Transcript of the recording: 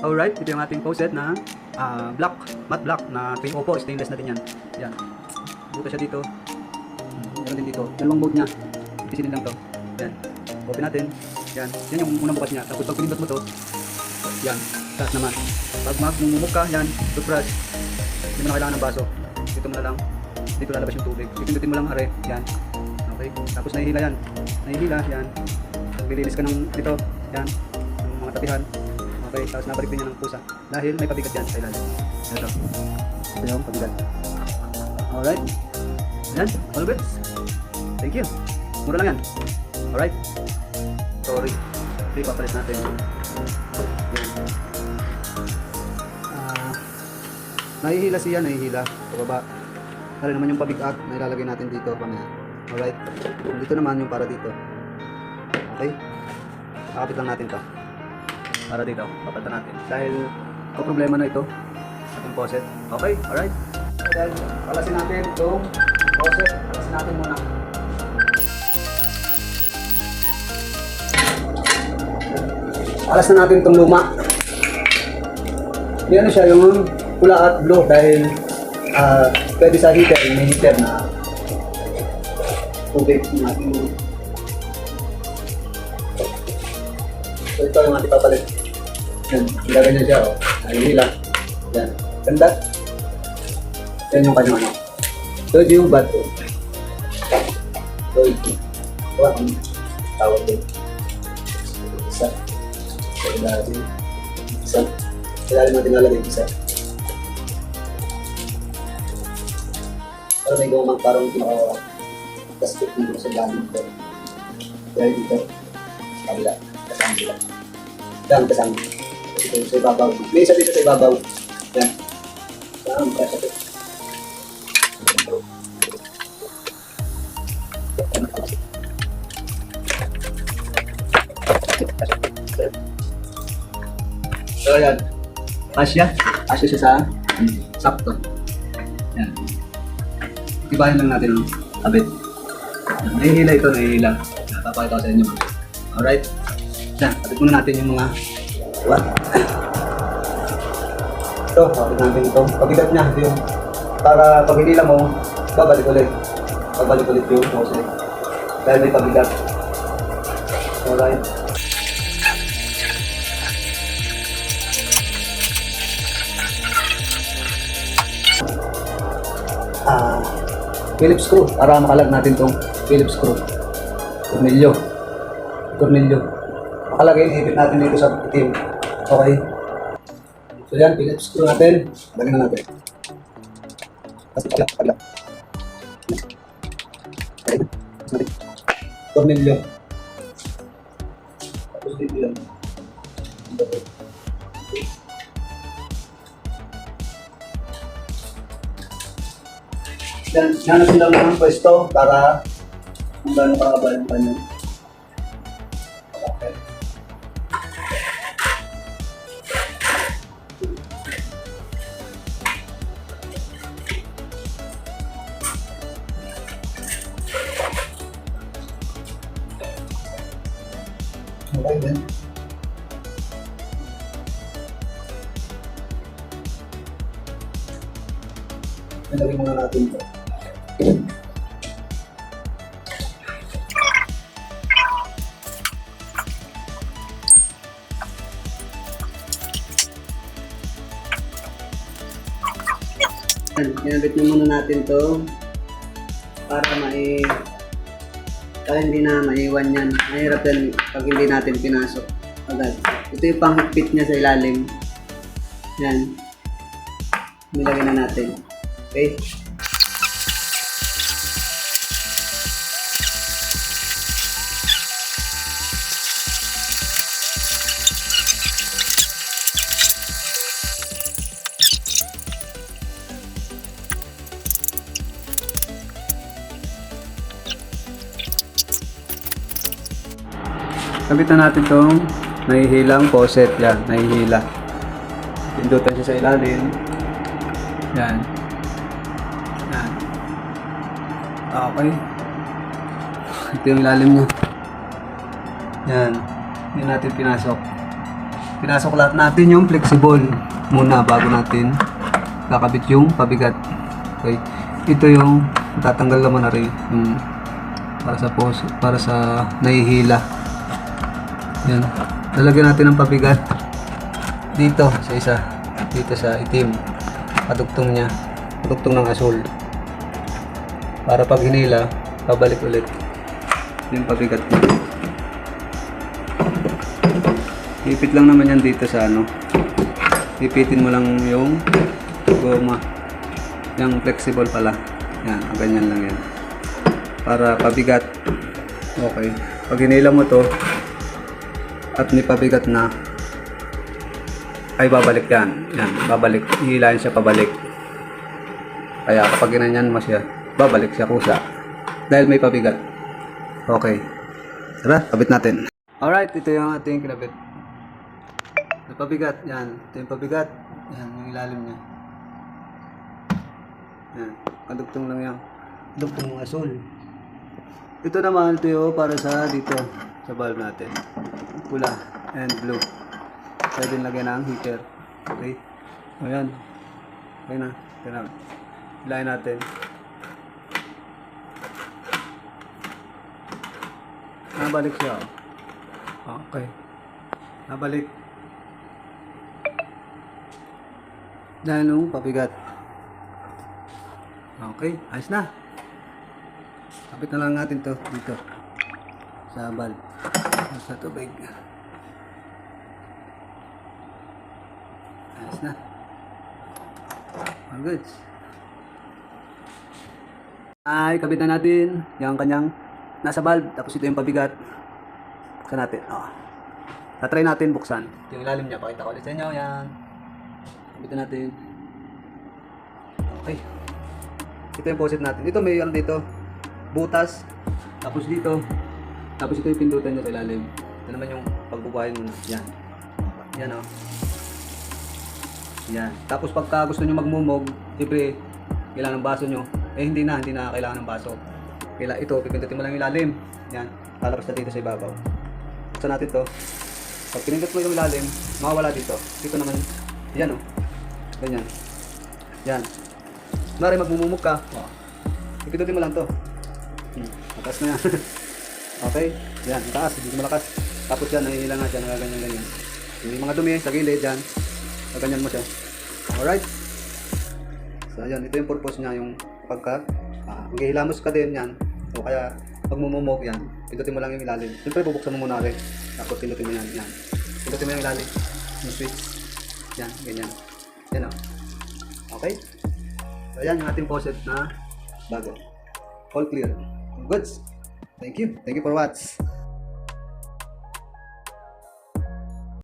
Alright, ito yung ating faucet na matte black na 304 stainless na din yan. Yan. Buta siya dito. Meron din dito. Dalawang mode niya. Pisilin lang to. Yan. Open natin. Yan. Yan yung unang bukas niya. Tapos pag pinindot mo to, yan. Taas naman. Pag magmumuk ka, yan. Toothbrush. Hindi mo na kailangan ng baso. Dito mo na lang. Dito lalabas yung tubig. Pipindutin mo lang are. Yan. Okay. Tapos nahihila yan. Nahihila. Yan. Maglilinis ka ng dito. Yan. Ng mga tapihan. Okay. Tapos nabalik din yan ng pusa. Dahil may pabigat yan sa ilalim. Ito. Ito yung pabigat. Alright. Yan. All good. Thank you. Mura lang yan. Alright. Sorry. Hindi papalit natin. Yan. Nahihila siya. Nahihila. Pababa. Tara naman yung pabigat na ilalagay natin dito pamaya. Alright. Dito naman yung para dito. Okay. Kakapit lang natin to. Para dito. Papalitan natin. Dahil problema na ito. Ating faucet. Okay. Alright. Dahil palasin natin itong faucet. Palasin natin muna. Alas na natin itong luma. Yan siya yung pula at blue dahil pwede sa heater, may heater na tubig natin. So ito yung ating papalit. Yan, ilagay niya siya. Nahihila. Yan. Ganda. Yan yung kanyang ano. So ito yung bato. So ito. Ito ang tawag din. Isa. So ilalim. Isa. Ilalim natin lalagay isa. Pero may gawang parang plastic dito sa ilalim dito. Kaya dito. Sa kabila. Kasama sila. Yan, kasama. Ito sa ibabaw. May isa dito sa ibabaw. Yan. Yan, kasama dito. So yan. Asya. Asya siya sa sakto. Yan. Tibayan lang natin ang abit. Nahihila ito, nahihila. Napapakita ko sa inyo. Alright. Yan. Abit muna natin yung mga what? Ito, abit natin ito. Pabigat niya. Ito yung para pag hinila mo, babalik ulit. Babalik ulit yung faucet. Dahil may pabigat. Alright. Phillips screw para makalag natin tong Phillips screw. Tornilyo. Makalagay, ipit natin dito sa itim. Okay. So yan, Phillips screw natin. Lagyan na natin. Pagla. Tornilyo. Tapos dito yan. Yan na sila ng pwesto para kung gano'ng kakabal yung kanya. Okay. Okay din. Nalagay muna natin ito. Kinabit na muna natin to para hindi na maiwan yan. Mahirap yan pag hindi natin pinasok agad. Ito yung panghigpit niya sa ilalim. Yan. Nilagay na natin. Okay. Kabit na natin itong nahihilang faucet. Yan, nahihila. Pindutan siya sa ilalim. Yan. Yan. Okay. Ito yung ilalim niya. Yan. Hindi natin pinasok. pinasok lahat natin yung flexible muna bago natin kakabit yung pabigat. Okay, ito yung tatanggal naman na rin yung para sa nahihila. Yan, lalagyan natin ng pabigat dito sa isa, dito sa itim, padugtong niya, padugtong ng asul, para pag hinila pabalik ulit yung pabigat niya. Ipit lang naman yan dito sa ano, ipitin mo lang yung goma, yung flexible pala, yan, ganyan lang yan para pabigat. Okay, pag hinila mo to at may pabigat na, ay babalik yan, yan, babalik, hihilahin siya pabalik. Kaya kapag ginanyan mo siya, babalik siya kusa dahil may pabigat. Okay, tara, kabit natin. Alright, ito yung ating kinabit. May pabigat, yan, ito yung pabigat, yan, yung ilalim niya. Yan, kadugtong lang yan, dugtong ng asul. Ito naman, ito yung para sa dito, sa valve natin. Pula and blue. Pwede lagyan ng heater. Okay. Ayan. Okay na. Okay na. Hilahin natin. Nabalik siya. Okay. Nabalik. Dahil nung pabigat. Okay. Ayos na. Kapit na lang natin to dito sa valve, sa tubig. Ayos na. All good. Ay, kabit na natin yung kanyang nasa valve, tapos ito yung pabigat. Buksan natin. Tatry natin buksan. Ito yung ilalim niya, pakita ko ulit sa inyo. Yan. Kabit natin. Okay. Ito yung faucet natin. Ito may ano dito, butas, tapos dito, tapos ito yung pindutan niya sa ilalim. Ito naman yung pagbubuhayin mo na. Yan. Yan o. Yan. Tapos pagka gusto nyo magmumog, siyempre, kailangan ng baso nyo. Eh hindi na kailangan ng baso. Ito, pipindutin mo lang yung ilalim. Yan. Lalabas na dito sa ibabaw. Buksan natin to. Pag pinindot mo yung ilalim, mawawala dito. Dito naman, yan o. Ganyan. Yan. Kunwari magmumumog ka, ipindutin mo lang to. Matas na yan. Okay, yan, taas, hindi malakas. Tapos yan, nahihila nga siya, nagaganyan-ganyan. Yung mga dumi sa gilid, yan, gaganyan mo siya. Alright. So yan, ito yung purpose niya, yung pagka maghihilamos ka din yan, o kaya pag mumumog yan, pindutin mo lang yung ilalim. Siyempre bubuksan mo muna rin, tapos pindutin mo yan, yan. Pindutin mo yung ilalim, yung switch. Yan, ganyan. Yan o. Okay. So yan yung ating faucet na bago. All clear. Goods. Thank you. Thank you for watch.